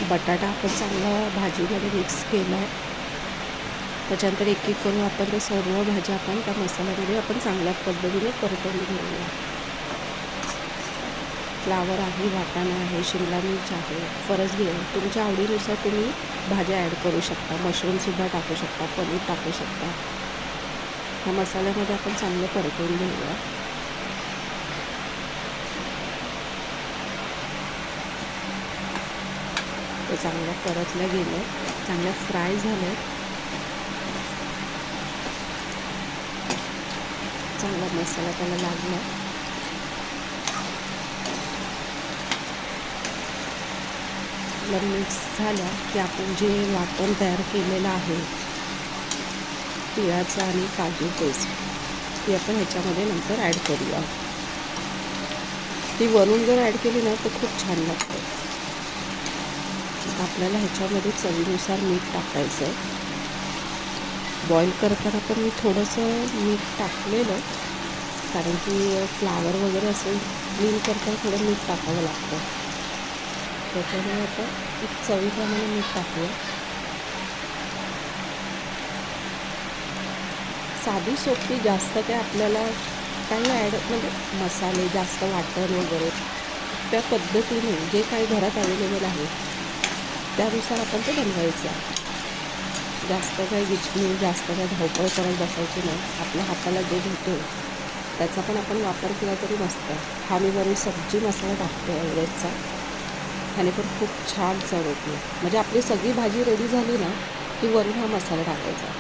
बटाटा आपण चांगला भाजीमध्ये मिक्स केला आहे. त्याच्यानंतर एक एक करून आपण ते सर्व भाज्या आपण त्या मसाल्यामध्ये आपण चांगल्या पद्धतीने परतवून घेऊया. फ्लावर आहे, वाटाणा आहे, शिमला मिर्च आहे, फरसबी आहे. तुमच्या आवडीनुसार तुम्ही भाज्या ॲड करू शकता. मशरूमसुद्धा टाकू शकता, पनीर टाकू शकता. ह्या मसाल्यामध्ये आपण चांगलं परतवून घेऊया. ते चांगलं परतलं गेलं, चांगलं फ्राय झालं. चांगला मसाला त्याला लागला. मिक्स झालं की आपण जे वाटण तयार केलेलं आहे तिळाचं आणि काजू पेस्ट ती आपण ह्याच्यामध्ये नंतर ॲड करूया. ती वरून जर ॲड केली ना तर खूप छान लागतं. आपल्याला ह्याच्यामध्ये चवीनुसार मीठ टाकायचं. बॉईल करताना पण मी थोडंसं मीठ टाकलेलं, कारण की फ्लावर वगैरे असेल क्लीन करताना थोडं मीठ टाकावं लागतं. त्याच्यामुळे आता चवीप्रमाणे मीठ टाकूया. साधी सोपी, जास्त काय आपल्याला काही ॲड म्हणजे मसाले जास्त वाटण वगैरे त्या पद्धतीने जे काही घरात अवेलेबल आहे त्यानुसार आपण ते बनवायचं. जास्त काही गिचमिच, जास्त काही धावपळ करत बसायची नाही. आपल्या हाताला जे भेटेल त्याचा पण आपण वापर केला तरी मस्त. हा मी वरून सब्जी मसाला टाकतो एव्हरेस्टचा. ह्याने पण खूप छान चव येते. म्हणजे आपली सगळी भाजी रेडी झाली ना की वरून हा मसाला टाकायचा.